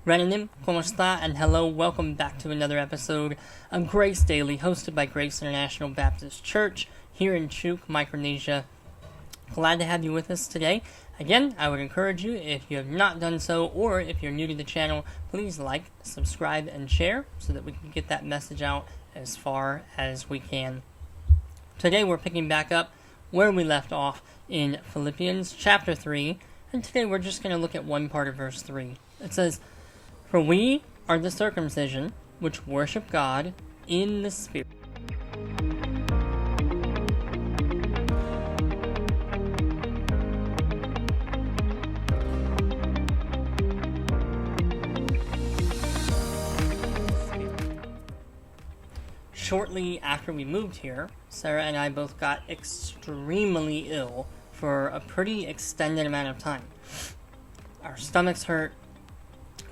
Renanim, ¿cómo está? And hello, welcome back to another episode of Grace Daily, hosted by Grace International Baptist Church here in Chuuk, Micronesia. Glad to have you with us today. Again, I would encourage you, if you have not done so, or if you're new to the channel, please like, subscribe, and share so that we can get that message out as far as we can. Today we're picking back up where we left off in Philippians chapter 3, and today we're just going to look at one part of verse 3. It says, "For we are the circumcision which worship God in the Spirit." Shortly after we moved here, Sarah and I both got extremely ill for a pretty extended amount of time. Our stomachs hurt,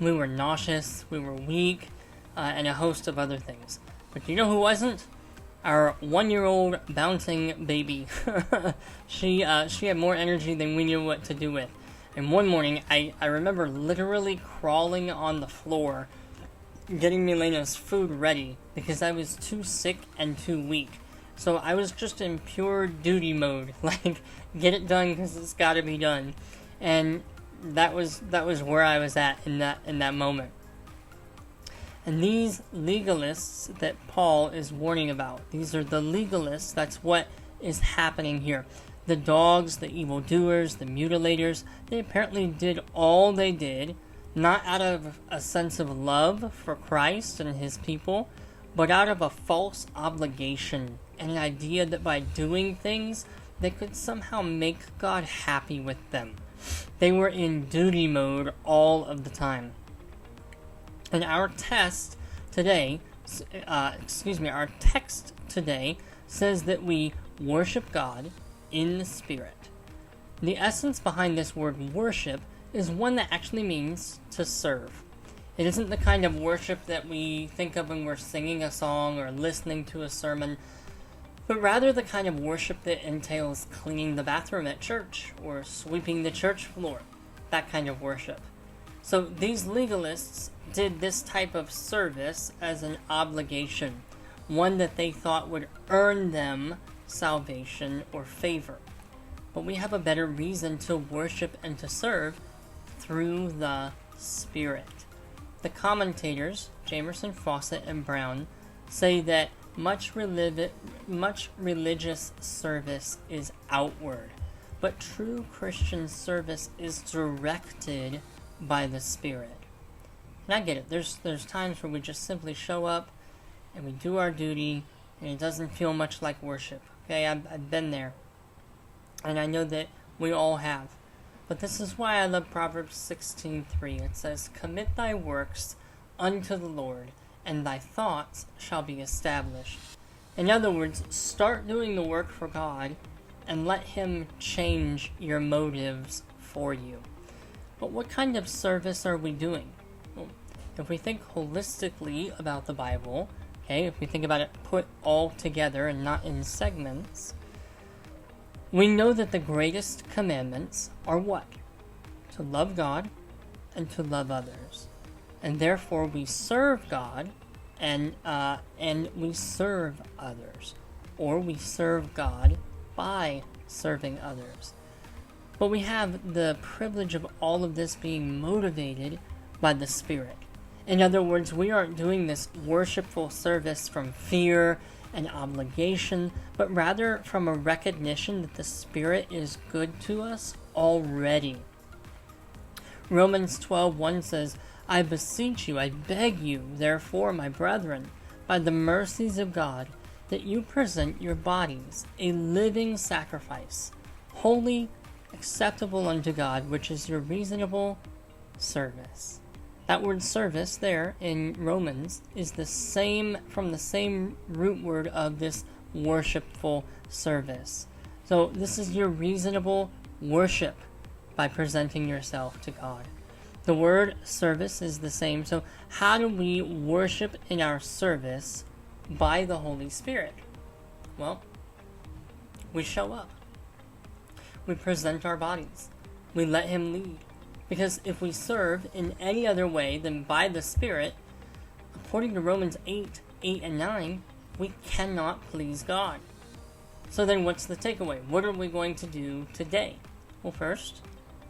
we were nauseous, we were weak, and a host of other things. But do you know who wasn't? Our 1-year-old bouncing baby. She had more energy than we knew what to do with. And one morning, I remember literally crawling on the floor, getting Milena's food ready, because I was too sick and too weak. So I was just in pure duty mode, like, get it done because it's got to be done. And that was where I was at in that moment. And these legalists that Paul is warning about, these are the legalists. That's what is happening here. The dogs, the evildoers, the mutilators, they apparently did all they did, not out of a sense of love for Christ and his people, but out of a false obligation and an idea that by doing things, they could somehow make God happy with them. They were in duty mode all of the time. And our text today says that we worship God in the Spirit. The essence behind this word worship is one that actually means to serve. It isn't the kind of worship that we think of when we're singing a song or listening to a sermon, but rather the kind of worship that entails cleaning the bathroom at church or sweeping the church floor, that kind of worship. So these legalists did this type of service as an obligation, one that they thought would earn them salvation or favor. But we have a better reason to worship and to serve through the Spirit. The commentators, Jamerson, Fawcett, and Brown, say that much religious service is outward, but true Christian service is directed by the Spirit. And I get it. There's times where we just simply show up and we do our duty, and it doesn't feel much like worship. Okay, I've been there, and I know that we all have. But this is why I love Proverbs 16:3. It says, "Commit thy works unto the Lord, and thy thoughts shall be established." In other words, start doing the work for God, and let him change your motives for you. But what kind of service are we doing? Well, if we think holistically about the Bible, okay, if we think about it put all together and not in segments, we know that the greatest commandments are what? To love God and to love others. And therefore we serve God and we serve others. Or we serve God by serving others. But we have the privilege of all of this being motivated by the Spirit. In other words, we aren't doing this worshipful service from fear and obligation, but rather from a recognition that the Spirit is good to us already. Romans 12:1 says, "I beseech you, I beg you, therefore, my brethren, by the mercies of God, that you present your bodies a living sacrifice, holy, acceptable unto God, which is your reasonable service." That word service there in Romans is from the same root word of this worshipful service. So this is your reasonable worship by presenting yourself to God. The word service is the same. So how do we worship in our service by the Holy Spirit? Well, we show up. We present our bodies. We let him lead. Because if we serve in any other way than by the Spirit, according to Romans 8 and 9, we cannot please God. So then what's the takeaway? What are we going to do today? Well, first,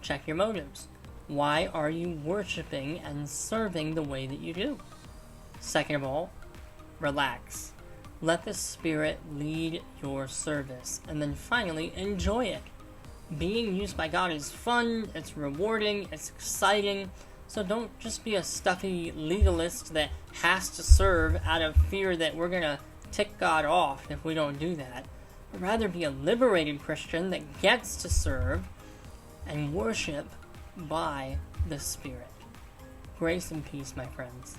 check your motives. Why are you worshiping and serving the way that you do? Second of all, relax. Let the Spirit lead your service. And then finally, enjoy it. Being used by God is fun, it's rewarding, it's exciting. So don't just be a stuffy legalist that has to serve out of fear that we're going to tick God off if we don't do that. But rather be a liberated Christian that gets to serve and worship by the Spirit. Grace and peace, my friends.